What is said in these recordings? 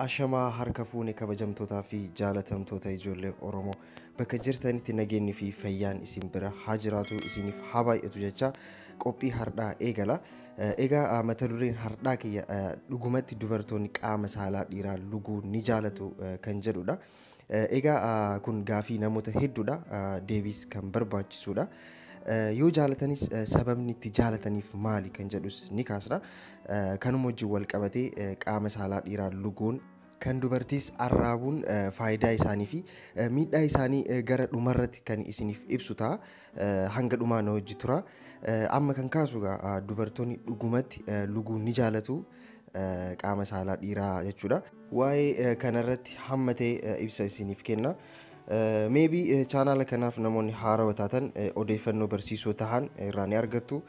Ashamaa harka fuune kabajamtootaa fi jaalatamtoota ijoollee Oromoo bakka jirtanitti nageenyi fi fayyaan isin bira haa jiraatu isiniif haa baay'atu jecha qophii hardhaa eegala. Egaa mata dureen hardhaa kiyya dhugumatti dubartoonni qaama saalaa dhiiraa luguu ni jaalatu kan jedhudha. Egaa kun gaafii namoota hedduudha deebiis kan barbaachisuudha. Yoo jaalatanis sababni itti jaalataniif maali kan jedhus ni kaasna. Kanuma wajjin wal qabatee qaama saalaa dhiiraa luguun kan dubartiis arraabuun faayidaa isaanii fi miidhaa isaanii gara dhumarratti kan isiniif ibsu ta'a. Hanga dhumaa na wajji tura. Amma kan kaasu dubartoonni dhugumatti luguu ni jaalatu qaama saalaa dhiiraa jechuudha. Waa'ee kanarratti hammatee ibsa isiniif kenna. Maybe channel kanaaf namoonni haarawaa taatan odeeffannoo barsiisoo tahan irraa ni argattu.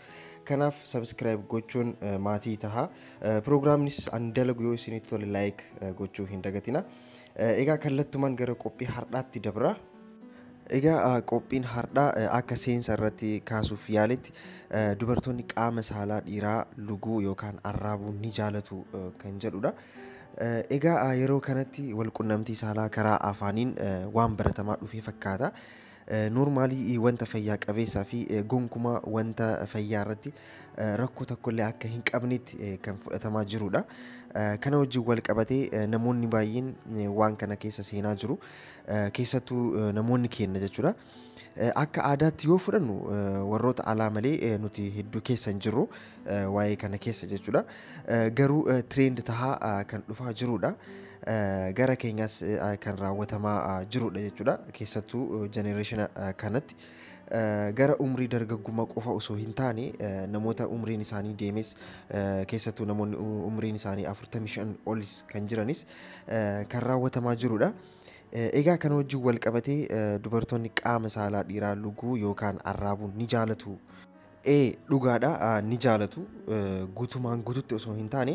Kanaaf subscribe gochuun maatii taha. Programnis an dalagu yoo isinitti tole like gochuu hin dagatina. Egaa kallattumaan gara qophii hardhaatti dabra. Egaa qophiin hardhaa akka seensa irratti kaasuuf yaaletti dubartoonni qaama saalaa dhiiraa luguu yookaan arraabuu ni jaalatu kan jedhudha. Egaa yeroo kanatti walqunnamtii saalaa karaa afaaniin waan baratamaa dhufee fakkaata. Normaalii wanta fayyaa qabeessaa fi gonkumaa wanta fayyaa irratti rakkoo tokkollee akka hin qabnetti kan fudhatamaa jirudha. Kana wajjin wal qabatee namoonni baay'een waan kana keessa seenaa jiru. Keessattuu namoonni keenya jechuudha. Akka aadaatti yoo fudhannu warroota alaa malee nuti hedduu keessa hin jirru waa'ee kana keessa jechuudha. Garuu trend tahaa kan dhufaa jirudha. Gara keenyas kan raawwatamaa jirudha jechuudha. Keessattuu generation kanatti gara umrii dargaggummaa qofa osoo hin taane namoota umriin isaanii deemes keessattuu namoonni umriin isaanii 45 olis kan jiranis kan raawwatamaa jirudha. Egaa kana wajjin wal qabatee dubartoonni qaama saalaa dhiiraa luguu yookaan arraabuu ni jaalatu. Dhugaadha ni jaalatu. Guutumaan guututti osoo hin taane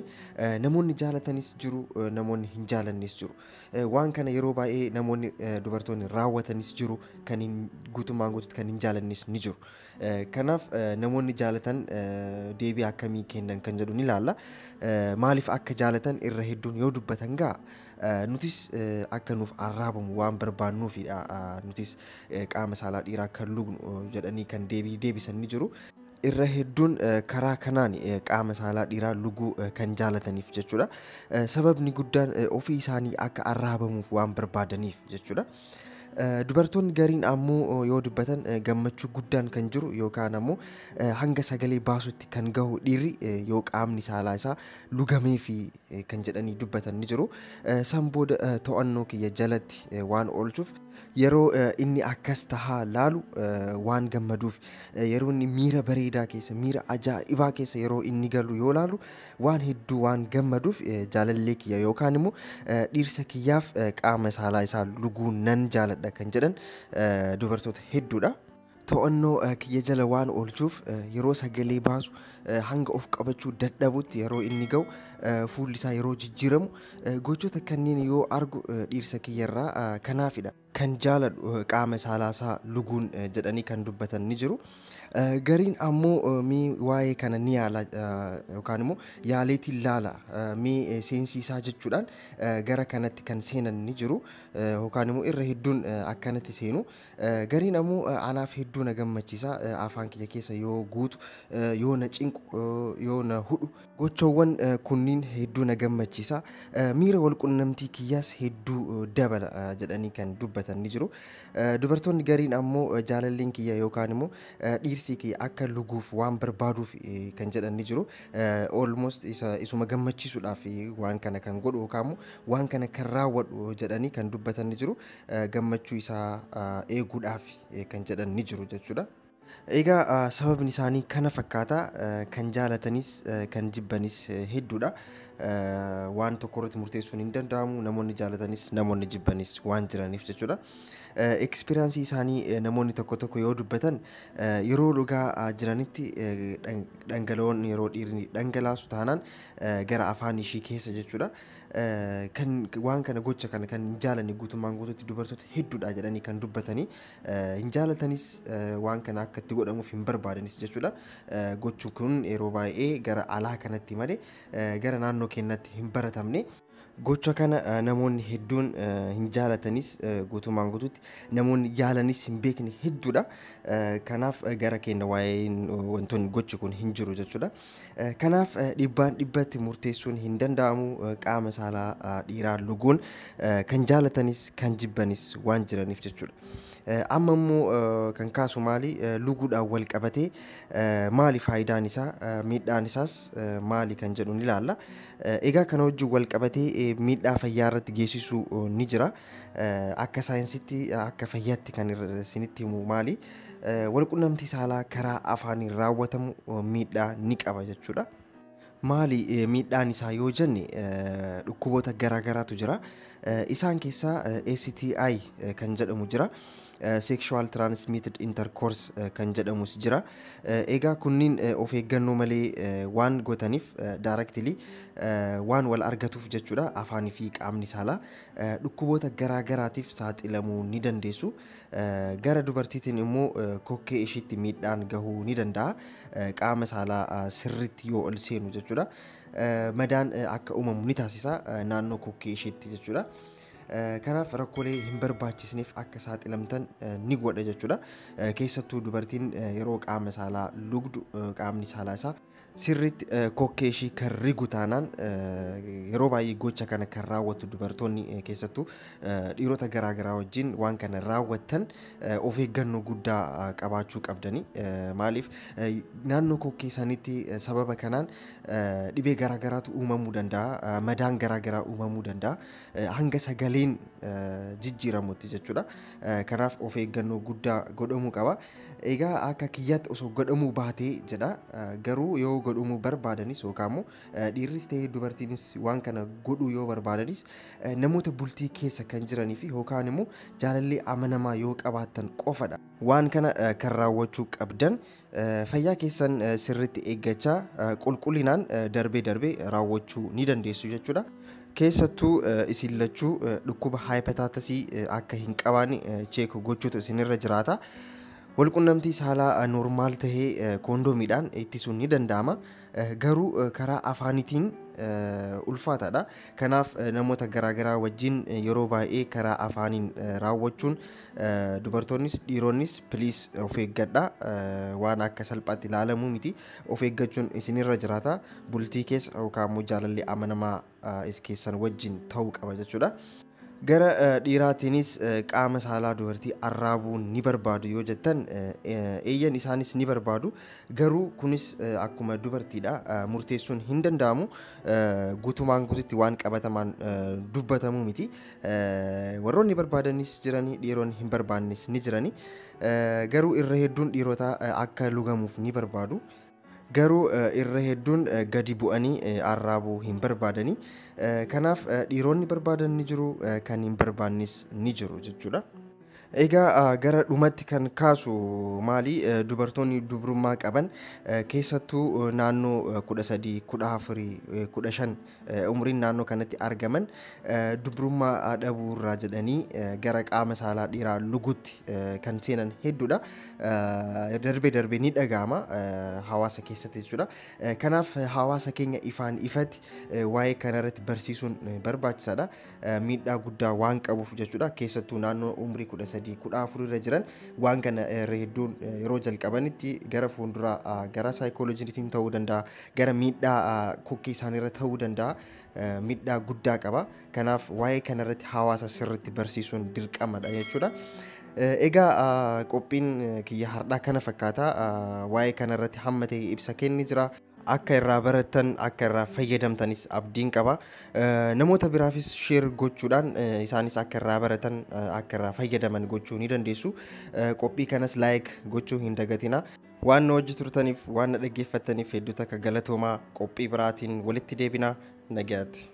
namoonni jaalatanis jiru, namoonni hin jaalannis jiru. Waan kana yeroo baay'ee namoonni dubartoonni raawwatanis jiru, kan guutumaan guututti kan hin jaalannis ni jiru. Kanaaf namoonni jaalatan deebii akkamii kennan kan jedhu ni ilaalla. Maaliif akka jaalatan irra hedduun yoo dubbatan nutis akka nuuf arraabamu waan barbaannuufidha. Nutis qaama saalaa dhiiraa kan lugnu jedhanii kan deebisan ni jiru. Irra hedduun karaa kanaan qaama saalaa dhiiraa luguu kan jaalataniif jechuudha. Sababni guddaan ofii isaanii akka arraabamuuf waan barbaadaniif jechuudha. Dubartoonni gariin ammoo yoo dubbatan gammachuu guddaan kan jiru yookaan ammoo hanga sagalee baasutti kan gahu dhiirri yoo qaamni saalaa isaa lugamee fi kan jedhanii dubbatan ni jiru. San booda to'annoo kiyya jalatti waan oolchuuf yeroo inni akkas tahaa laalu waan gammaduuf yeroo inni miira bareedaa keessa miira ajaa'ibaa keessa yeroo inni galu yoo laalu waan hedduu waan gammaduuf jaalallee kiyya yookaan immoo dhiirsa kiyyaaf qaama saalaa isaa luguu nan jaaladha kan jedhan dubartoota hedduudha. To'annoo kiyya jala waan oolchuuf yeroo sagalee baasu hanga of qabachuu dadhabutti yeroo inni ga'u fuulli isaa yeroo jijjiiramu gochoota kanneen yoo argu dhiirsa kiyyarraa kanaafidha. Kan jaaladhu qaama saalaa isaa luguun jedhanii kan dubbatan ni jiru. Gariin ammoo waa'ee kana ni yaala yookaan immoo yaaleetiin laala seensiisaa jechuudhaan gara kanatti kan seenan ni jiru yookaan immoo irra hedduun akkanatti seenu. Gariin ammoo anaaf hedduu na gammachiisa afaan kiyya keessa yoo guutu yoo na cinqu yoo na hudhu gochoowwan kunniin hedduu na gammachiisa. Miira walqunnamtii kiyyaas hedduu dabala jedhanii kan dubbatan ni jiru. Dubartoonni gariin ammoo jaalalleen kiyya yookaan immoo dhiirsi kiyya akka luguuf waan barbaaduuf kan jedhan ni jiru. Almost isuma gammachiisuudhaaf waan kana kan godhu yookaan immoo waan kana kan raawwadhu jedhanii kan dubbatan ni jiru. Gammachuu isaa eeguudhaaf kan jedhan ni jiru jechuudha. Egaa sababni isaanii kana fakkaata. Kan jaalatanis kan jibbanis hedduudha. Waan tokko irratti murteessuun hin danda'amu. Namoonni jaalatanis namoonni jibbanis waan jiraniif jechuudha. Experience isaanii namoonni tokko yoo dubbatan yeroo dhugaa jiranitti dhangala'oon yeroo dhiirri dhangalaasu taanaan gara afaan ishii keessa jechuudha. Kan waan kana gocha kana kan hin jaalanne guutumaan guututti dubartoota hedduudha jedhanii kan dubbatanii hin jaalatanis waan kana akka itti godhamuuf hin barbaadanis jechuudha. Gochuun kun yeroo baay'ee gara alaa kanatti malee gara naannoo keenyatti hin baratamne. Gocha kana namoonni hedduun hin jaalatanis guutumaan guutuutti namoonni yaalanis hin beekne hedduudha. Kanaaf gara keenya waa'een wantoonni gochi kun hin jiru jechuudha. Kanaaf dhibbaan dhibbatti murteessuun hin danda'amu qaama saalaa dhiiraa luguun kan jaalatanis kan jibbanis waan jiraniif jechuudha. Amma immoo kan kaasu maali luguudhaan wal qabatee maali faayidaan isaa miidhaan isaas maali kan jedhu ni ilaalla. Egaa kana wajjin wal qabatee miidhaa fayyaa irratti geessisuu ni jira. Akka saayinsiitti akka fayyaatti kan isinitti himu maali walqunnamtii saalaa karaa afaaniin raawwatamu miidhaa ni qaba jechuudha. Maali miidhaan isaa yoo jenne dhukkuboota garaagaraatu jira. Isaan keessaa STI kan jedhamu jira. Sexual transmitted intercourse kan jedhamus jira. Egaa kunniin of eeggannoo malee waan gootaniif directly waan wal argatuuf jechuudha. Afaanii fi qaamni saalaa dhukkuboota garaagaraatiif saaxilamuu ni dandeessu. Gara dubartiitiin immoo kokkee ishiitti miidhaan gahuu ni danda'a. Qaama saalaa sirriitti yoo ol seenu jechuudha. Madaan akka uumamu ni taasisa naannoo kokkee ishiitti jechuudha. Kanaaf rakkoolee hin barbaachisneef akka saaxilamtan ni godha jechuudha. Keessattuu dubartiin yeroo qaama saalaa lugdu qaamni saalaa isaa sirriitti kokkee ishii kan rigu taanaan yeroo baay'ee gocha kana kan raawwatu dubartoonni keessattuu dhiirota garaagaraa wajjin waan kana raawwatan of eeggannoo guddaa qabaachuu qabdani. Maaliif naannoo kokkee isaaniitti sababa kanaan dhibee garaagaraatu uumamuu danda'a. Madaan garaagaraa uumamuu danda'a. Hanga sagaleen jijjiiramutti jechuudha. Kanaaf of eeggannoo guddaa godhamuu qaba. Egaa akka kiyyaatti osoo godhamuu baatee jedha. Garuu yoo godhamuu barbaadanis yookaan immoo dhiirris ta'ee dubartiinis waan kana godhuu yoo barbaadanis namoota bultii keessa kan jiranii fi yookaan immoo jaalallee amanamaa yoo qabaatan qofadha. Waan kana kan raawwachuu qabdan fayyaa keessan sirriitti eeggachaa qulqullinaan darbee darbee raawwachuu ni dandeessu jechuudha. Keessattuu isin lachuu dhukkuba haayipataatasii akka hin qabaanne cheek gochuutu isinirra jiraata. Walqunnamtii saalaa normaal tahee koondoomiidhaan ittisuun ni danda'ama. Garuu karaa afaaniitiin ulfaataadha. Kanaaf namoota garaagaraa wajjin yeroo baay'ee karaa afaaniin raawwachuun dubartoonnis dhiironnis piliis of eeggadhaa. Waan akka salphaatti ilaalamuu miti. Of eeggachuun isinirra jiraata. Bultii keessa yookaan immoo jaalallee amanamaa keessan wajjin ta'uu qaba jechuudha. Gara dhiiraatiinis qaama saalaa dubartii arraabuu ni barbaadu yoo jettan eeyyan isaanis ni barbaadu. Garuu kunis akkuma dubartiidha murteessuun hin danda'amu. Guutumaan guututti waan qabatamaan dubbatamuu miti. Warroonni barbaadanis jiranii dhiironni hin barbaannes ni jiranii. Garuu irra hedduun dhiirota akka lugamuuf ni barbaadu. Garuu irra hedduun gadi bu'anii arraabuu hin barbaadanii. Kanaaf dhiironni barbaadan ni jiru kan hin barbaannes ni jiru jechuudha. Egaa gara dhumatti kan kaasu maali dubartoonni dubrummaa qaban keessattuu naannoo 13, 14, 15 umriin naannoo kanatti argaman dubrummaa dhabuu irraa jedhanii gara qaama saalaa dhiiraa lugutti kan seenan hedduudha. Darbee darbee ni dhaga'ama hawaasa keessatti jechuudha. Kanaaf hawaasa keenya ifaan ifatti waa'ee kanarratti barsiisuun barbaachisaadha. Miidhaa guddaa waan qabuuf jechuudha. Keessattuu naannoo umrii 13 14 irra jiran waan kana hedduun yeroo jalqabanitti gara fuulduraa gara saayikooloojiitiin ta'uu danda'a. Gara miidhaa kokkee isaaniirra ta'uu danda'a. Miidhaa guddaa qaba. Kanaaf waa'ee kanarratti hawaasa sirriitti barsiisuun dirqamadha jechuudha. Egaa qophiin kiyya har'aa kana fakkaata. Waa'ee kanarratti hamma ta'e ibsa kenni jira. Akka irraa baratan akka irraa fayyadamtanis abdiin qaba. Namoota biraafis sheer gochuudhaan isaanis akka irraa baratan akka irraa fayyadaman gochuu ni dandeessu. Qophii kanas laayik gochuu hin dagatina. Waan nu wajji turtaniif waan na dhaggeeffattaniif hedduu takka galatoomaa. Qophii biraatiin walitti deebina. Nagaatti.